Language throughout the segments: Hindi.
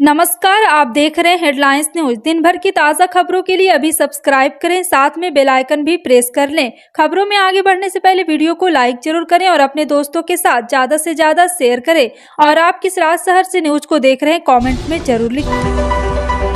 नमस्कार, आप देख रहे हैं हेडलाइंस न्यूज। दिन भर की ताज़ा खबरों के लिए अभी सब्सक्राइब करें, साथ में बेल आइकन भी प्रेस कर लें। खबरों में आगे बढ़ने से पहले वीडियो को लाइक जरूर करें और अपने दोस्तों के साथ ज़्यादा से ज़्यादा शेयर करें। और आप किस राज शहर से न्यूज को देख रहे हैं, कमेंट में जरूर लिखें।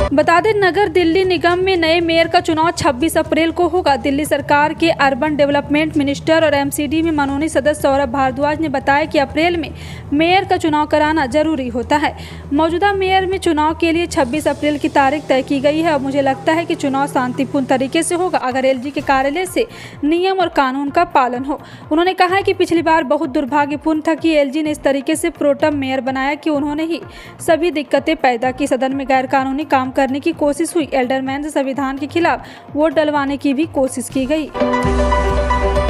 बता दें, नगर दिल्ली निगम में नए मेयर का चुनाव 26 अप्रैल को होगा। दिल्ली सरकार के अर्बन डेवलपमेंट मिनिस्टर और एमसीडी में मनोनीत सदस्य सौरभ भारद्वाज ने बताया कि अप्रैल में मेयर का चुनाव कराना जरूरी होता है। मौजूदा मेयर में चुनाव के लिए 26 अप्रैल की तारीख तय की गई है और मुझे लगता है कि चुनाव शांतिपूर्ण तरीके से होगा अगर एलजी के कार्यालय से नियम और कानून का पालन हो। उन्होंने कहा है कि पिछली बार बहुत दुर्भाग्यपूर्ण था कि एलजी ने इस तरीके से प्रोटम मेयर बनाया कि उन्होंने ही सभी दिक्कतें पैदा की। सदन में गैर कानूनी काम करने की कोशिश हुई। एल्डरमैन से संविधान के खिलाफ वोट डलवाने की भी कोशिश की गई।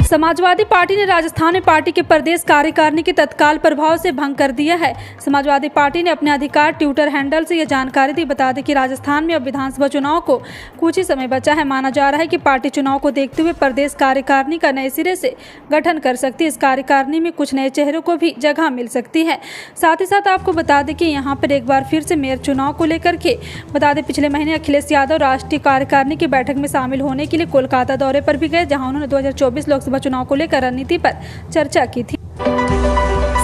समाजवादी पार्टी ने राजस्थान में पार्टी के प्रदेश कार्यकारिणी के तत्काल प्रभाव से भंग कर दिया है। समाजवादी पार्टी ने अपने अधिकार ट्विटर हैंडल से यह जानकारी दी। बता दें कि राजस्थान में अब विधानसभा चुनाव को कुछ ही समय बचा है। माना जा रहा है कि पार्टी चुनाव को देखते हुए प्रदेश कार्यकारिणी का नए सिरे से गठन कर सकती है। इस कार्यकारिणी में कुछ नए चेहरों को भी जगह मिल सकती है। साथ ही साथ आपको बता दें कि यहाँ पर एक बार फिर से मेयर चुनाव को लेकर के बता दें, पिछले महीने अखिलेश यादव राष्ट्रीय कार्यकारिणी की बैठक में शामिल होने के लिए कोलकाता दौरे पर भी गए, जहां उन्होंने 2024 लोकसभा चुनाव को लेकर रणनीति पर चर्चा की थी।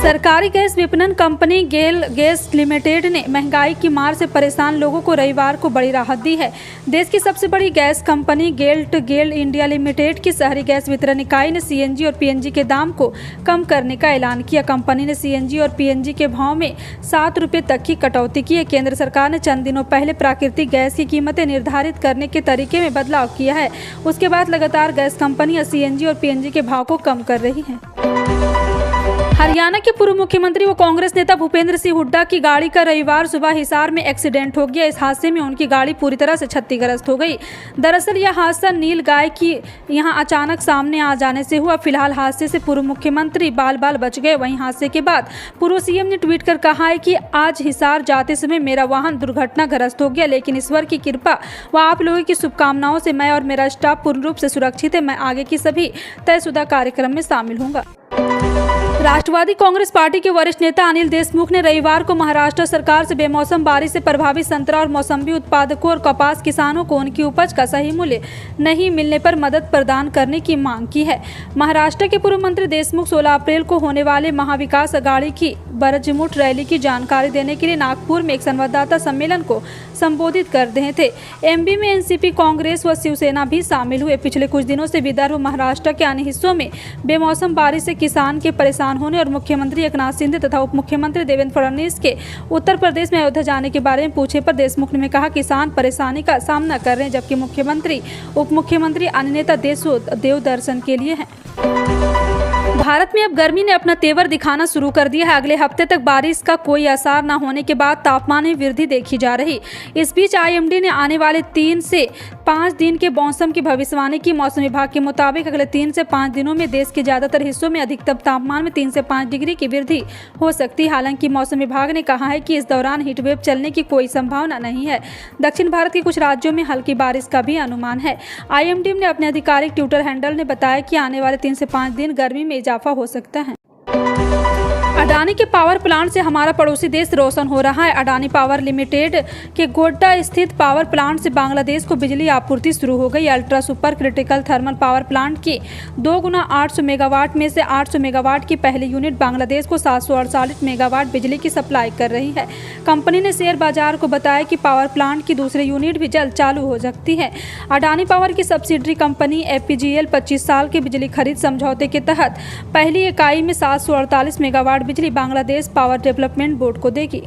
सरकारी गैस विपणन कंपनी गेल गैस लिमिटेड ने महंगाई की मार से परेशान लोगों को रविवार को बड़ी राहत दी है। देश की सबसे बड़ी गैस कंपनी गेल इंडिया लिमिटेड की शहरी गैस वितरण इकाई ने सीएनजी और पीएनजी के दाम को कम करने का ऐलान किया। कंपनी ने सीएनजी और पीएनजी के भाव में 7 रुपये तक की कटौती की है। केंद्र सरकार ने चंद दिनों पहले प्राकृतिक गैस की कीमतें निर्धारित करने के तरीके में बदलाव किया है। उसके बाद लगातार गैस कंपनियां सीएनजी और पीएनजी के भाव को कम कर रही हैं। हरियाणा के पूर्व मुख्यमंत्री व कांग्रेस नेता भूपेंद्र सिंह हुड्डा की गाड़ी का रविवार सुबह हिसार में एक्सीडेंट हो गया। इस हादसे में उनकी गाड़ी पूरी तरह से क्षतिग्रस्त हो गई। दरअसल यह हादसा नील गाय की यहां अचानक सामने आ जाने से हुआ। फिलहाल हादसे से पूर्व मुख्यमंत्री बाल बच गए। वहीं हादसे के बाद पूर्व सीएम ने ट्वीट कर कहा है कि आज हिसार जाते समय मेरा वाहन दुर्घटनाग्रस्त हो गया, लेकिन ईश्वर की कृपा व आप लोगों की शुभकामनाओं से मैं और मेरा स्टाफ पूर्ण रूप से सुरक्षित है। मैं आगे की सभी तयशुदा कार्यक्रम में शामिल होऊंगा। राष्ट्रवादी कांग्रेस पार्टी के वरिष्ठ नेता अनिल देशमुख ने रविवार को महाराष्ट्र सरकार से बेमौसम बारिश से प्रभावित संतरा और मौसम्बी उत्पादकों और कपास किसानों को उनकी उपज का सही मूल्य नहीं मिलने पर मदद प्रदान करने की मांग की है। महाराष्ट्र के पूर्व मंत्री देशमुख 16 अप्रैल को होने वाले महाविकास अघाड़ी की बरजमुट रैली की जानकारी देने के लिए नागपुर में एक संवाददाता सम्मेलन को संबोधित कर रहे थे। एमपी में एनसीपी, कांग्रेस व शिवसेना भी शामिल हुए। पिछले कुछ दिनों से विदर्भ, महाराष्ट्र के अन्य हिस्सों में बेमौसम बारिश से किसान के परेशान होने और मुख्यमंत्री एकनाथ शिंदे तथा उप मुख्यमंत्री देवेंद्र फडणवीस के उत्तर प्रदेश में अयोध्या जाने के बारे में पूछे पर देशमुख ने कहा किसान परेशानी का सामना कर रहे हैं, जबकि मुख्यमंत्री, उप मुख्यमंत्री, अन्य नेता देव दर्शन के लिए हैं। भारत में अब गर्मी ने अपना तेवर दिखाना शुरू कर दिया है। अगले हफ्ते तक बारिश का कोई असर न होने के बाद तापमान में वृद्धि देखी जा रही। इस बीच आईएमडी ने आने वाले 3 से 5 दिन के मौसम की भविष्यवाणी की। मौसम विभाग के मुताबिक अगले 3 से 5 दिनों में देश के ज्यादातर हिस्सों में अधिकतम तापमान में 3 से 5 डिग्री की वृद्धि हो सकती है। हालांकि मौसम विभाग ने कहा है कि इस दौरान हीटवेव चलने की कोई संभावना नहीं है। दक्षिण भारत के कुछ राज्यों में हल्की बारिश का भी अनुमान है। आईएमडी ने अपने आधिकारिक ट्विटर हैंडल ने बताया कि आने वाले 3 से 5 दिन गर्मी में इजाफा हो सकता है। अडानी के पावर प्लांट से हमारा पड़ोसी देश रोशन हो रहा है। अडानी पावर लिमिटेड के गोड्डा स्थित पावर प्लांट से बांग्लादेश को बिजली आपूर्ति शुरू हो गई। Ultra super critical thermal power plant की 2 गुना 800 मेगावाट में से 800 मेगावाट की पहली यूनिट बांग्लादेश को 748 मेगावाट बिजली की सप्लाई कर रही है। कंपनी ने शेयर बाजार को बताया कि पावर प्लांट की दूसरी यूनिट भी जल्द चालू हो सकती है। अडानी पावर की सब्सिडरी कंपनी एपीजीएल 25 साल के बिजली खरीद समझौते के तहत पहली इकाई में 748 मेगावाट बिजली बांग्लादेश पावर डेवलपमेंट बोर्ड को देगी।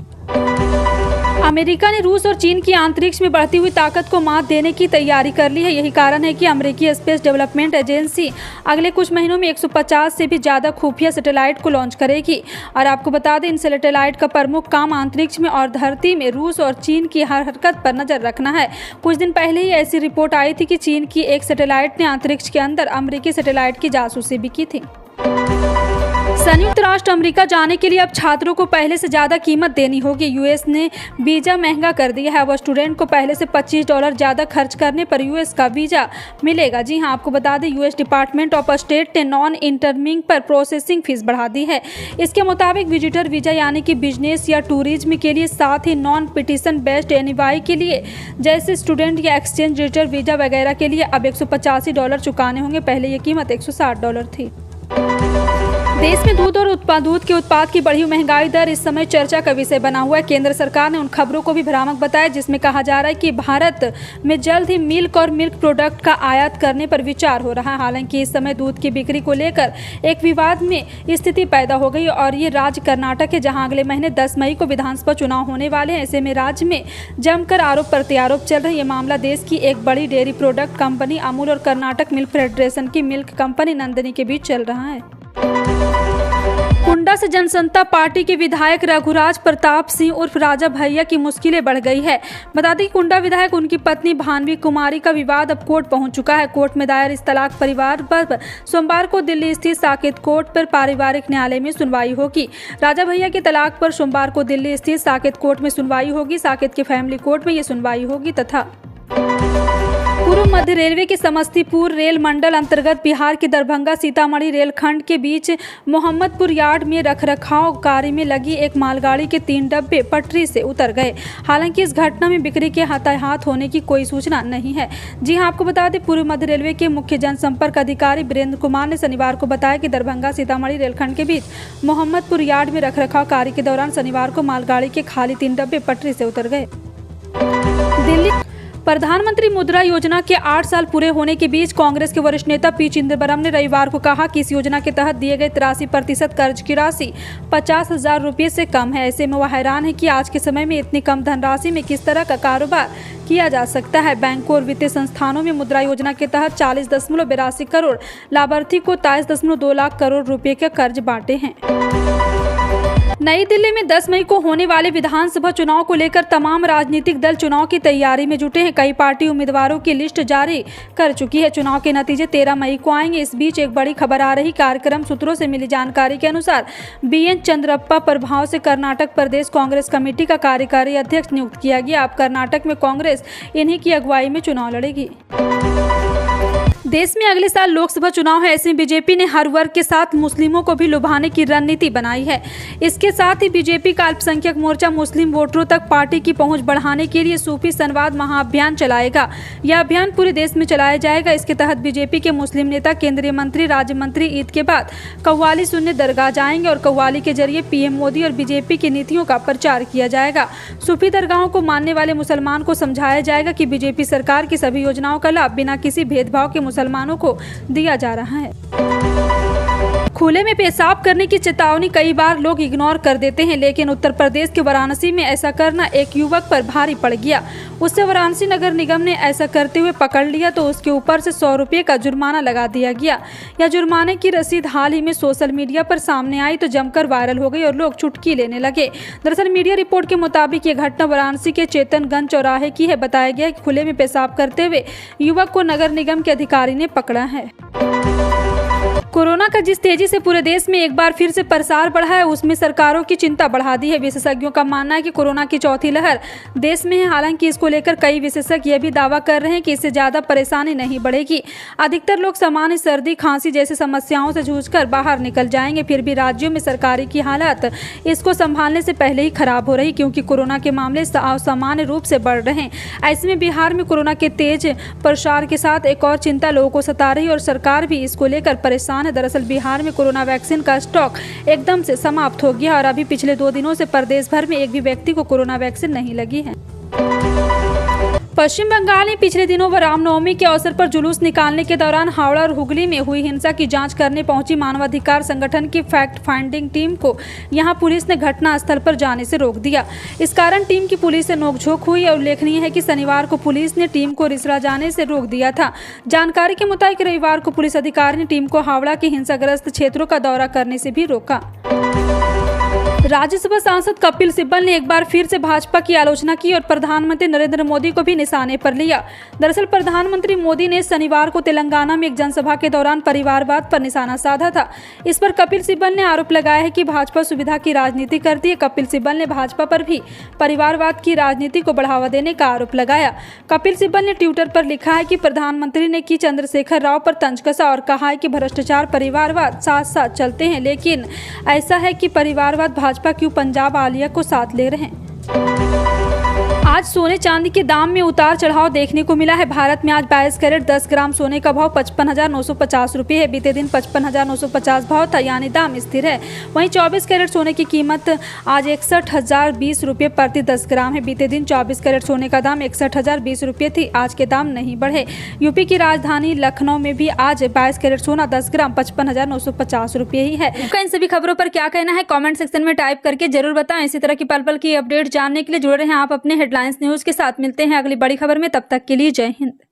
अमेरिका ने रूस और चीन की अंतरिक्ष में बढ़ती हुई ताकत को मात देने की तैयारी कर ली है। यही कारण है कि अमेरिकी स्पेस डेवलपमेंट एजेंसी अगले कुछ महीनों में 150 से भी ज़्यादा खुफिया सैटेलाइट को लॉन्च करेगी। और आपको बता दें, इन सैटेलाइट का प्रमुख काम अंतरिक्ष में और धरती में रूस और चीन की हर हरकत पर नजर रखना है। कुछ दिन पहले ही ऐसी रिपोर्ट आई थी कि चीन की एक सैटेलाइट ने अंतरिक्ष के अंदर अमेरिकी सैटेलाइट की जासूसी भी की थी। संयुक्त राष्ट्र अमेरिका जाने के लिए अब छात्रों को पहले से ज़्यादा कीमत देनी होगी। यूएस ने वीज़ा महंगा कर दिया है। अब स्टूडेंट को पहले से $25 ज़्यादा खर्च करने पर यूएस का वीज़ा मिलेगा। जी हां, आपको बता दें यूएस डिपार्टमेंट ऑफ स्टेट ने नॉन इंटरमिंग पर प्रोसेसिंग फीस बढ़ा दी है। इसके मुताबिक विजिटर वीज़ा यानी कि बिजनेस या टूरिज्म के लिए, साथ ही नॉन पिटिशन बेस्ड एनवाई के लिए जैसे स्टूडेंट या एक्सचेंज विजिटर वीज़ा वगैरह के लिए अब $185 चुकाने होंगे। पहले ये कीमत $160 थी। देश में दूध और दूध के उत्पाद की बढ़ी महंगाई दर इस समय चर्चा का विषय बना हुआ है। केंद्र सरकार ने उन खबरों को भी भ्रामक बताया जिसमें कहा जा रहा है कि भारत में जल्द ही मिल्क और मिल्क प्रोडक्ट का आयात करने पर विचार हो रहा है। हालांकि इस समय दूध की बिक्री को लेकर एक विवाद में स्थिति पैदा हो गई और ये राज्य कर्नाटक है, जहां अगले महीने 10 मई को विधानसभा चुनाव होने वाले हैं। ऐसे में राज्य में जमकर आरोप प्रत्यारोप चल रहे। ये मामला देश की एक बड़ी डेयरी प्रोडक्ट कंपनी अमूल और कर्नाटक मिल्क फेडरेशन की मिल्क कंपनी नंदिनी के बीच चल रहा है। कुंडा से जनसंता पार्टी के विधायक रघुराज प्रताप सिंह उर्फ राजा भैया की मुश्किलें बढ़ गई है। बता दें कि कुंडा विधायक उनकी पत्नी भानवी कुमारी का विवाद अब कोर्ट पहुंच चुका है। कोर्ट में दायर इस तलाक परिवार पर सोमवार को दिल्ली स्थित साकेत कोर्ट पर पारिवारिक न्यायालय में सुनवाई होगी। राजा भैया के तलाक पर सोमवार को दिल्ली स्थित साकेत कोर्ट में सुनवाई होगी। साकेत के फैमिली कोर्ट में ये सुनवाई होगी। तथा पूर्व मध्य रेलवे के समस्तीपुर रेल मंडल अंतर्गत बिहार के दरभंगा सीतामढ़ी रेलखंड के बीच मोहम्मदपुर यार्ड में रखरखाव कार्य में लगी एक मालगाड़ी के 3 डब्बे पटरी से उतर गए। हालांकि इस घटना में बिक्री के हताहत होने की कोई सूचना नहीं है। जी हां, आपको बता दें पूर्व मध्य रेलवे के मुख्य जनसंपर्क अधिकारी वीरेंद्र कुमार ने शनिवार को बताया कि दरभंगा सीतामढ़ी रेलखंड के बीच मोहम्मदपुर यार्ड में रखरखाव कार्य के दौरान शनिवार को मालगाड़ी के खाली 3 डब्बे पटरी से उतर गए। दिल्ली प्रधानमंत्री मुद्रा योजना के 8 साल पूरे होने के बीच कांग्रेस के वरिष्ठ नेता पी चिदंबरम ने रविवार को कहा कि इस योजना के तहत दिए गए 83% कर्ज की राशि 50,000 रुपये से कम है। ऐसे में वह हैरान है कि आज के समय में इतनी कम धनराशि में किस तरह का कारोबार किया जा सकता है। बैंकों और वित्तीय संस्थानों में मुद्रा योजना के तहत 40.82 करोड़ लाभार्थी को 23.2 लाख करोड़ रुपए के कर्ज बांटे हैं। नई दिल्ली में 10 मई को होने वाले विधानसभा चुनाव को लेकर तमाम राजनीतिक दल चुनाव की तैयारी में जुटे हैं। कई पार्टी उम्मीदवारों की लिस्ट जारी कर चुकी है। चुनाव के नतीजे 13 मई को आएंगे। इस बीच एक बड़ी खबर आ रही। कार्यक्रम सूत्रों से मिली जानकारी के अनुसार बीएन चंद्रप्पा प्रभाव से कर्नाटक प्रदेश कांग्रेस कमेटी का कार्यकारी अध्यक्ष नियुक्त किया गया। अब कर्नाटक में कांग्रेस इन्हीं की अगुवाई में चुनाव लड़ेगी। देश में अगले साल लोकसभा चुनाव है। ऐसे में बीजेपी ने हर वर्ग के साथ मुस्लिमों को भी लुभाने की रणनीति बनाई है। इसके साथ ही बीजेपी का अल्पसंख्यक मोर्चा मुस्लिम वोटरों तक पार्टी की पहुंच बढ़ाने के लिए सूफी संवाद महाअभियान चलाएगा। यह अभियान पूरे देश में चलाया जाएगा। इसके तहत बीजेपी के मुस्लिम नेता, केंद्रीय मंत्री, राज्य मंत्री ईद के बाद कव्वाली सुनने दरगाह जाएंगे और कव्वाली के जरिए पीएम मोदी और बीजेपी की नीतियों का प्रचार किया जाएगा। सूफी दरगाहों को मानने वाले मुसलमान को समझाया जाएगा कि बीजेपी सरकार की सभी योजनाओं का लाभ बिना किसी भेदभाव के मुसलमानों को दिया जा रहा है। खुले में पेशाब करने की चेतावनी कई बार लोग इग्नोर कर देते हैं, लेकिन उत्तर प्रदेश के वाराणसी में ऐसा करना एक युवक पर भारी पड़ गया। उससे वाराणसी नगर निगम ने ऐसा करते हुए पकड़ लिया तो उसके ऊपर से 100 रुपये का जुर्माना लगा दिया गया। यह जुर्माने की रसीद हाल ही में सोशल मीडिया पर सामने आई तो जमकर वायरल हो गई और लोग चुटकी लेने लगे। दरअसल मीडिया रिपोर्ट के मुताबिक ये घटना वाराणसी के चेतनगंज चौराहे की है। बताया गया कि खुले में पेशाब करते हुए युवक को नगर निगम के अधिकारी ने पकड़ा है। कोरोना का जिस तेजी से पूरे देश में एक बार फिर से प्रसार बढ़ा है, उसमें सरकारों की चिंता बढ़ा दी है। विशेषज्ञों का मानना है कि कोरोना की चौथी लहर देश में है। हालांकि इसको लेकर कई विशेषज्ञ यह भी दावा कर रहे हैं कि इससे ज्यादा परेशानी नहीं बढ़ेगी। अधिकतर लोग सामान्य सर्दी खांसी जैसी समस्याओं से जूझकर बाहर निकल जाएंगे। फिर भी राज्यों में सरकारी की हालत इसको संभालने से पहले ही खराब हो रही, क्योंकि कोरोना के मामले असामान्य रूप से बढ़ रहे हैं। ऐसे में बिहार में कोरोना के तेज प्रसार के साथ एक और चिंता लोगों को सता रही और सरकार भी इसको लेकर परेशान। दरअसल बिहार में कोरोना वैक्सीन का स्टॉक एकदम से समाप्त हो गया और अभी पिछले 2 दिनों से प्रदेश भर में एक भी व्यक्ति को कोरोना वैक्सीन नहीं लगी है। पश्चिम बंगाल में पिछले दिनों रामनवमी के अवसर पर जुलूस निकालने के दौरान हावड़ा और हुगली में हुई हिंसा की जांच करने पहुंची मानवाधिकार संगठन की फैक्ट फाइंडिंग टीम को यहां पुलिस ने घटनास्थल पर जाने से रोक दिया। इस कारण टीम की पुलिस से नोकझोंक हुई और उल्लेखनीय है कि शनिवार को पुलिस ने टीम को रिसरा जाने से रोक दिया था। जानकारी के मुताबिक रविवार को पुलिस अधिकारी ने टीम को हावड़ा के हिंसाग्रस्त क्षेत्रों का दौरा करने से भी रोका। राज्यसभा सांसद कपिल सिब्बल ने एक बार फिर से भाजपा की आलोचना की और प्रधानमंत्री नरेंद्र मोदी को भी निशाने पर लिया। दरअसल प्रधानमंत्री मोदी ने शनिवार को तेलंगाना में एक जनसभा के दौरान परिवारवाद पर निशाना साधा था। इस पर कपिल सिब्बल ने आरोप लगाया है कि भाजपा सुविधा की राजनीति करती है। कपिल सिब्बल ने भाजपा पर भी परिवारवाद की राजनीति को बढ़ावा देने का आरोप लगाया। कपिल सिब्बल ने ट्विटर पर लिखा है कि प्रधानमंत्री ने की चंद्रशेखर राव पर तंज कसा और कहा है कि भ्रष्टाचार परिवारवाद साथ साथ चलते हैं, लेकिन ऐसा है कि परिवारवाद भाजपा क्यों पंजाब आलिया को साथ ले रहे हैं। आज सोने चांदी के दाम में उतार चढ़ाव देखने को मिला है। भारत में आज 22 कैरेट 10 ग्राम सोने का भाव 55,950 रुपये है। बीते दिन 55,950 भाव था, यानी दाम स्थिर है। वहीं 24 कैरेट सोने की कीमत आज 61,020 रुपये प्रति 10 ग्राम है। बीते दिन 24 कैरेट सोने का दाम 61,020 रुपये थी। आज के दाम नहीं बढ़े। यूपी की राजधानी लखनऊ में भी आज 22 कैरेट सोना 10 ग्राम 55,950 रुपये ही है। इन सभी खबरों पर क्या कहना है कमेंट सेक्शन में टाइप करके जरूर बताएं। इसी तरह की पल पल की अपडेट जानने के लिए जुड़े रहें आप अपने हेडलाइंस न्यूज के साथ। मिलते हैं अगली बड़ी खबर में, तब तक के लिए जय हिंद।